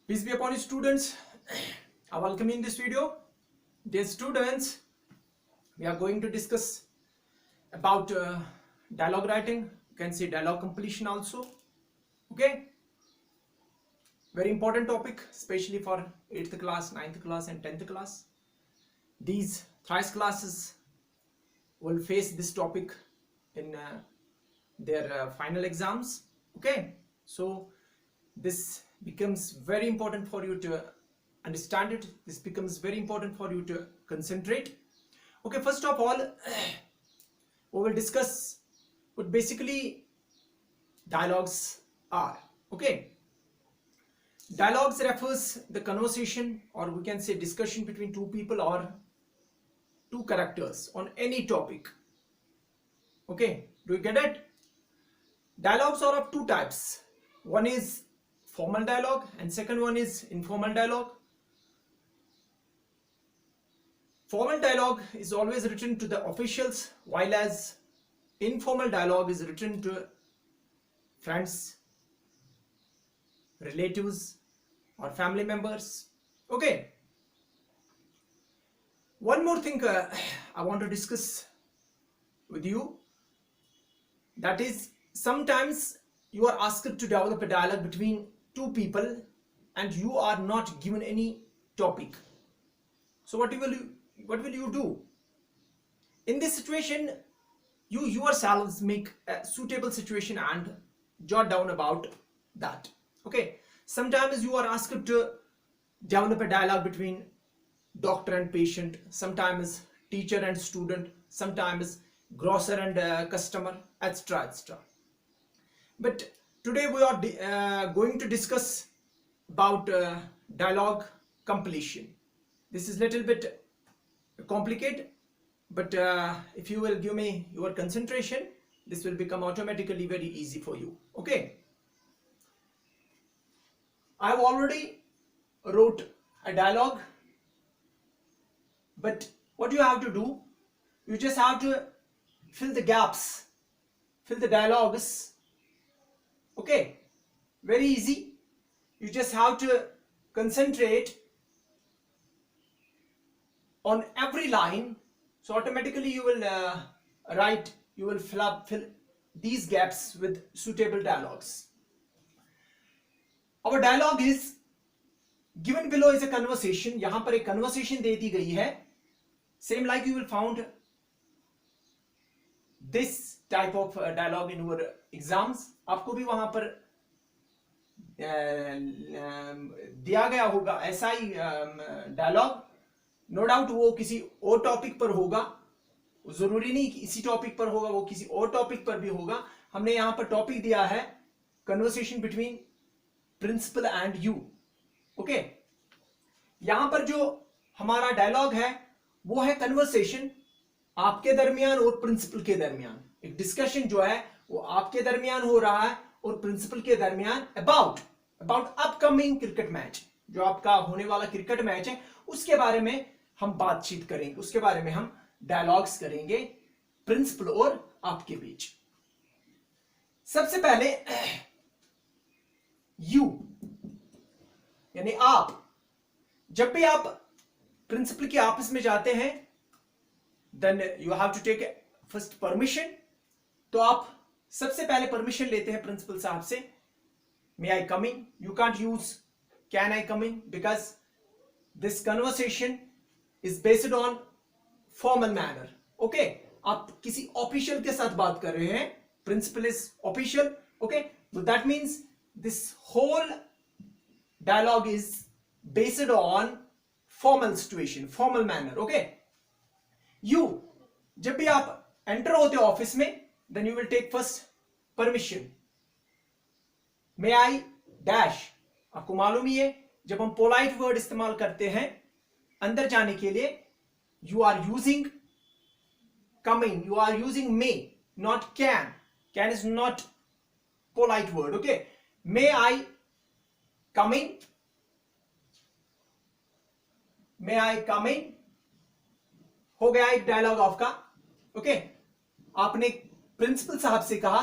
Peace be upon you, students. I welcome you in this video. Dear students, we are going to discuss about dialogue writing. You can say dialogue completion also. Okay, very important topic, especially for 8th class, 9th class and 10th class. These thrice classes will face this topic in their final exams. Okay, so this becomes very important for you to understand it. This becomes very important for you to concentrate. Okay, first of all, we will discuss what basically dialogues are. Okay, dialogues refers the conversation, or we can say discussion between two people or two characters on any topic. Okay, do you get it? Dialogues are of two types. One is formal dialogue and second one is informal dialogue. Formal dialogue is always written to the officials, while as informal dialogue is written to friends, relatives or family members. Okay, one more thing I want to discuss with you, that is sometimes you are asked to develop a dialogue between two people and you are not given any topic. So what will you do? In this situation, you yourselves make a suitable situation and jot down about that. Okay, sometimes you are asked to develop a dialogue between doctor and patient, sometimes teacher and student, sometimes grocer and customer, etc, etc. But today we are going to discuss about dialogue completion. This is little bit complicated, but if you will give me your concentration, this will become automatically very easy for you. Okay, I have already wrote a dialogue, but what you have to do, you just have to fill the gaps, fill the dialogues. Okay, very easy. You just have to concentrate on every line, so automatically you will fill these gaps with suitable dialogues. Our dialogue is given below is a conversation. यहाँ पर एक conversation दे दी गई है. Same like you will found this type of dialogue in your exams. आपको भी वहां पर दिया गया होगा ऐसा ही डायलॉग. नो डाउट वो किसी और टॉपिक पर होगा, जरूरी नहीं कि इसी टॉपिक पर होगा, वो किसी और टॉपिक पर भी होगा. हमने यहां पर टॉपिक दिया है conversation between principal and you. Okay, यहां पर जो हमारा डायलॉग है वो है कन्वर्सेशन आपके दरमियान और प्रिंसिपल के दरमियान. एक डिस्कशन जो है वो आपके दरमियान हो रहा है और प्रिंसिपल के दरमियान अबाउट अपकमिंग क्रिकेट मैच. जो आपका होने वाला क्रिकेट मैच है उसके बारे में हम बातचीत करेंगे, उसके बारे में हम डायलॉग्स करेंगे प्रिंसिपल और आपके बीच. सबसे पहले यू यानी आप. जब भी आप प्रिंसिपल के ऑफिस में जाते हैं, then you have to take first permission. तो आप सबसे पहले परमिशन लेते हैं प्रिंसिपल साहब से. May I come in. You can't use can I come in because this conversation is based on formal manner. Okay, आप किसी ऑफिशियल के साथ बात कर रहे हैं. Principal is official. Okay, that means this whole dialogue is based on formal situation, formal manner. Okay, you जब भी आप एंटर होते हो ऑफिस में, then you will take first permission. May I dash. आपको मालूम ही है जब हम पोलाइट वर्ड इस्तेमाल करते हैं अंदर जाने के लिए, you are using come in, you are using may, not can. Can is not polite word. Okay, may I come in. May I come in हो गया एक डायलॉग आपका. ओके, आपने प्रिंसिपल साहब से कहा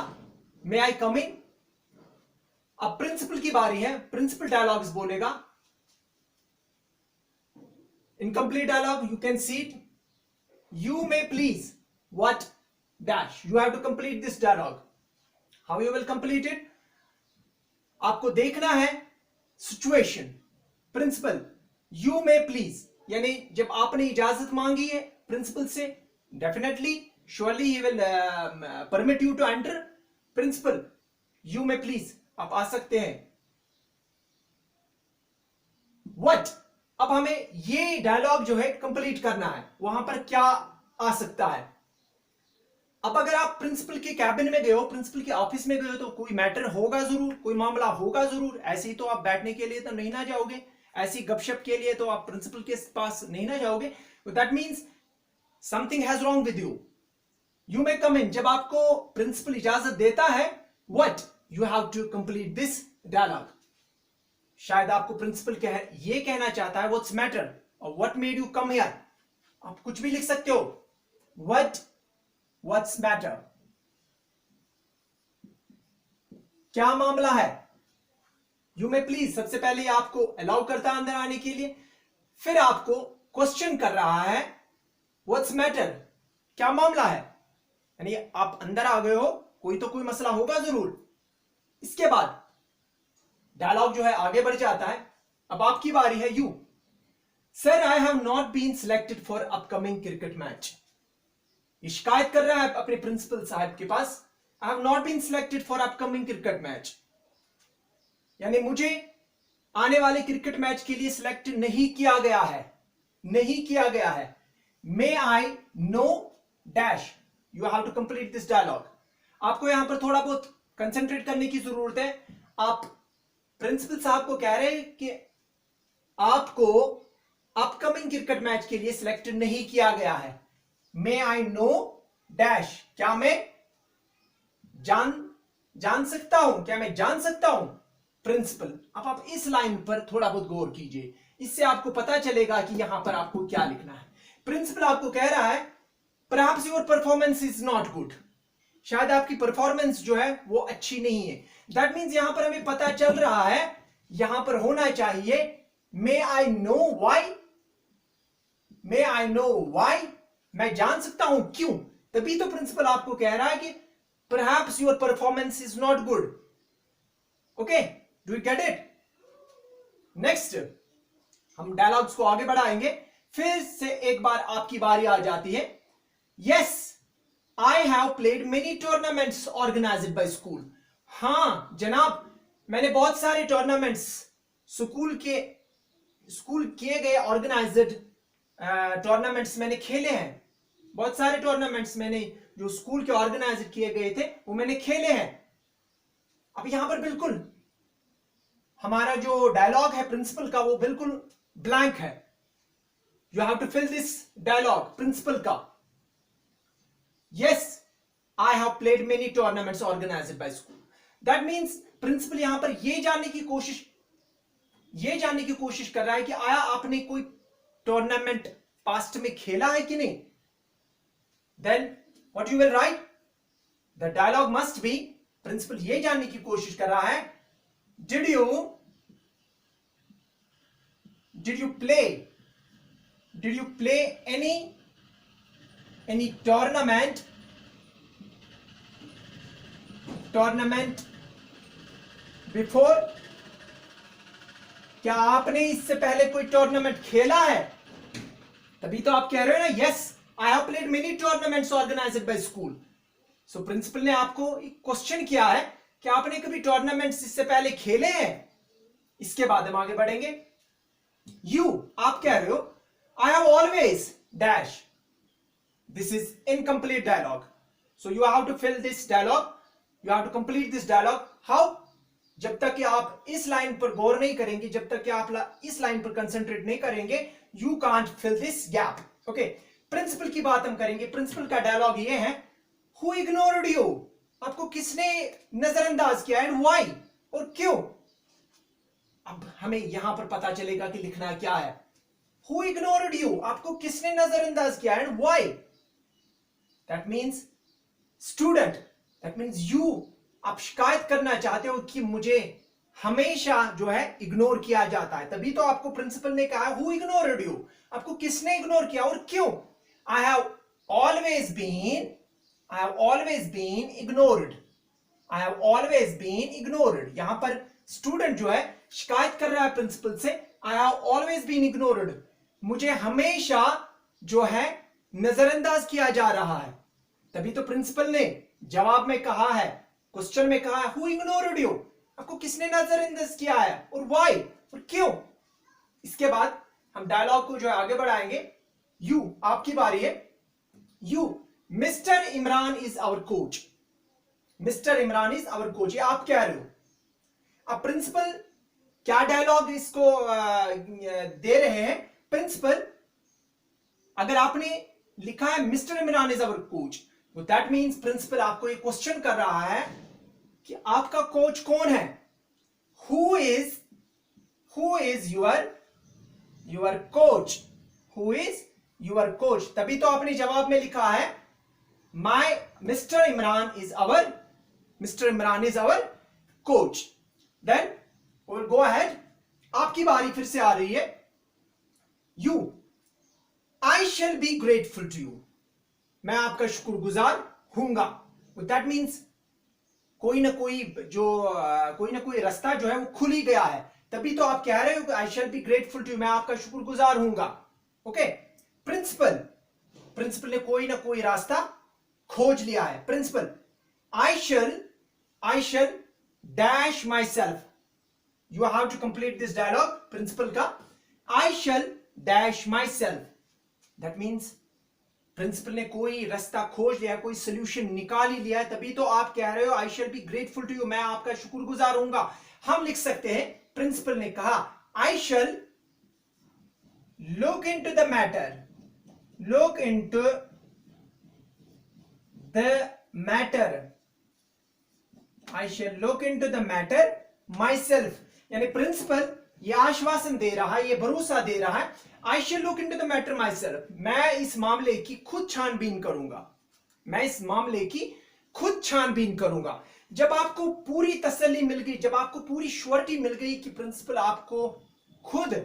मे आई कम इन. अब प्रिंसिपल की बारी है, प्रिंसिपल डायलॉग्स बोलेगा incomplete dialogue, you can see it. You may please what dash. You have to complete this dialogue. How you will complete it? आपको देखना है situation, principal, you may please, यानी जब आपने इजाजत मांगी है प्रिंसिपल से, definitely surely he will permit you to enter. Principal, you may please, आप आ सकते हैं. व्हाट, अब हमें ये डायलॉग जो है कंप्लीट करना है. वहां पर क्या आ सकता है? अब अगर आप प्रिंसिपल के कैबिन में गए हो, प्रिंसिपल के ऑफिस में गए हो, तो कोई मैटर होगा जरूर, कोई मामला होगा जरूर. ऐसे ही तो आप बैठने के लिए तो नहीं ना जाओगे, ऐसी गपशप के लिए तो आप प्रिंसिपल के पास नहीं ना जाओगे. That means something has wrong with you. You may come in. जब आपको प्रिंसिपल इजाजत देता है, what, you have to complete this dialogue. शायद आपको प्रिंसिपल ये कहना चाहता है व्हाट्स मैटर और what made you come here. आप कुछ भी लिख सकते हो. व्हाट्स मैटर, क्या मामला है. यू मे प्लीज सबसे पहले आपको अलाउ करता है अंदर आने के लिए. फिर आपको क्वेश्चन कर रहा है व्हाट्स मैटर, क्या मामला है. यानी आप अंदर आ गए हो, कोई तो कोई मसला होगा जरूर. इसके बाद डायलॉग जो है आगे बढ़ जाता है. अब आपकी बारी है. You, sir I have not been selected for upcoming cricket match. ये शिकायत कर रहा है अपने प्रिंसिपल साहब के पास. I have not been selected for upcoming cricket match, यानी मुझे आने वाले क्रिकेट मैच के लिए सिलेक्ट नहीं किया गया है, नहीं किया गया है. May I know dash. You have to complete this dialogue. आपको यहां पर थोड़ा बहुत कंसंट्रेट करने की जरूरत है. आप प्रिंसिपल साहब को कह रहे हैं कि आपको अपकमिंग क्रिकेट मैच के लिए सिलेक्ट नहीं किया गया है. मे आई नो डैश, क्या मैं जान सकता हूं, क्या मैं जान सकता हूं. प्रिंसिपल, अब आप इस लाइन पर थोड़ा बहुत गौर कीजिए, इससे आपको पता चलेगा कि यहां पर आपको क्या लिखना है. प्रिंसिपल आपको कह रहा है perhaps your performance is not good. शायद आपकी परफॉर्मेंस जो है वो अच्छी नहीं है. दैट मीन्स यहां पर हमें पता चल रहा है, यहां पर होना चाहिए may I know why. May I know why, मैं जान सकता हूं क्यों. तभी तो प्रिंसिपल आपको कह रहा है कि perhaps your performance is not good. Okay, do you get it. Next हम डायलॉग्स को आगे बढ़ाएंगे. फिर से एक बार आपकी बारी आ जाती है. Yes I have played many tournaments organised by school. हां जनाब, मैंने बहुत सारे टूर्नामेंट्स स्कूल किए गए ऑर्गेनाइज्ड टूर्नामेंट्स मैंने खेले हैं. बहुत सारे टूर्नामेंट्स मैंने जो स्कूल के ऑर्गेनाइज किए गए थे वो मैंने खेले हैं. अब यहां पर बिल्कुल हमारा जो डायलॉग है प्रिंसिपल का वो बिल्कुल ब्लैंक है. You have to fill this dialogue principal का. Yes I have played many tournaments organised by school. That means principal यहां पर यह जानने की कोशिश कर रहा है कि आया आपने कोई टूर्नामेंट पास्ट में खेला है कि नहीं. Then what you will write, the dialogue must be, principal यह जानने की कोशिश कर रहा है did you play any tournament before. क्या आपने इससे पहले कोई टूर्नामेंट खेला है. तभी तो आप कह रहे हो ना yes I have played many tournaments organised by school. So principal ने आपको एक क्वेश्चन किया है कि आपने कभी टूर्नामेंट्स इससे पहले खेले हैं. इसके बाद हम आगे बढ़ेंगे. यू, आप कह रहे हो I have always dash. This is incomplete dialogue. So you have to fill this dialogue, you have to complete this dialogue. How, जब तक कि आप इस लाइन पर गौर नहीं करेंगे, जब तक कि आप इस लाइन पर कंसंट्रेट नहीं करेंगे, you can't fill this gap. Okay, principal की बात हम करेंगे. प्रिंसिपल का डायलॉग ये है हु इग्नोर्ड यू. आपको किसने नजरअंदाज किया एंड व्हाई, और क्यों. अब हमें यहां पर पता चलेगा कि लिखना क्या है. हु इग्नोर्ड यू, आपको किसने नजरअंदाज किया and why. That means student, that means you. आप शिकायत करना चाहते हो कि मुझे हमेशा जो है इग्नोर किया जाता है। तभी तो आपको प्रिंसिपल ने कहा हु इग्नोर्ड यू, आपको किसने इग्नोर किया और क्यों? I have always been ignored, I have always been ignored. यहां पर स्टूडेंट जो है शिकायत कर रहा है प्रिंसिपल से, I have always been ignored, मुझे हमेशा जो है नजरअंदाज किया जा रहा है। तभी तो प्रिंसिपल ने जवाब में कहा है, क्वेश्चन में कहा है हु इग्नोर्ड यू, आपको किसने नजरअंदाज किया है और व्हाई, और क्यों। इसके बाद हम डायलॉग को जो है आगे बढ़ाएंगे। यू, आपकी बारी है। You, mister Imran is our coach, mister Imran is our coach, ये आप कह रहे हो। अब प्रिंसिपल क्या डायलॉग इसको दे रहे हैं? प्रिंसिपल, अगर आपने लिखा है mister Imran is our coach, that means principal आपको एक क्वेश्चन कर रहा है कि आपका कोच कौन है। Who is your coach, who is your coach. तभी तो आपने जवाब में लिखा है my mister Imran is our coach. Then will go ahead, आपकी बारी फिर से आ रही है। You, I shall be grateful to you, मैं आपका शुक्रगुजार हूंगा। दैट मीन्स कोई ना कोई रास्ता जो है वो खुल ही गया है। तभी तो आप कह रहे हो I shall be grateful to you, मैं आपका शुक्रगुजार हूंगा। ओके। प्रिंसिपल ने कोई ना कोई रास्ता खोज लिया है। Principal, I shall dash myself, you have to complete this dialogue principal का। I shall dash myself, that means principal ने कोई रास्ता खोज लिया, कोई सोल्यूशन निकाल ही लिया है। तभी तो आप कह रहे हो I shall be grateful to you, मैं आपका शुक्रगुजार हूंगा। हम लिख सकते हैं प्रिंसिपल ने कहा I shall look into the matter, look into the matter, I shall look into the matter my self. यानी प्रिंसिपल ये आश्वासन दे रहा है, ये भरोसा दे रहा है, I shall look into the matter my self, मैं इस मामले की खुद छानबीन करूंगा, मैं इस मामले की खुद छानबीन करूंगा। जब आपको पूरी तसल्ली मिल गई, जब आपको पूरी श्योरिटी मिल गई कि प्रिंसिपल आपको खुद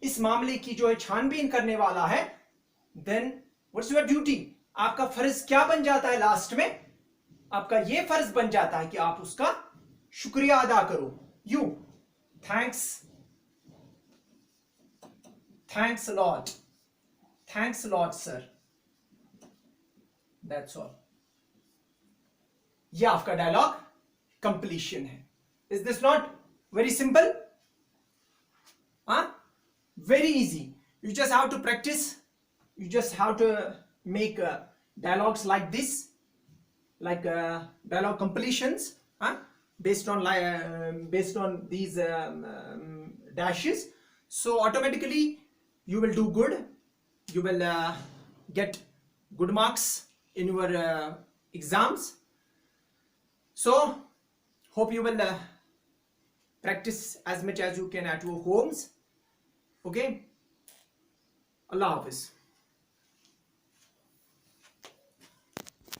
इस मामले की जो है छानबीन करने वाला है, देन व्हाट्स योर ड्यूटी, आपका फर्ज क्या बन जाता है? लास्ट में आपका यह फर्ज बन जाता है कि आप उसका शुक्रिया अदा करो। You, thanks a lot sir, that's all। ये आपका डायलॉग कंप्लीशन है। Is this not very simple? Very easy, you just have to practice, you just have to make dialogues like this, like dialogue completions, based on these dashes. So automatically you will do good, you will get good marks in your exams. So hope you will practice as much as you can at your homes. Okay, Allah Hafiz.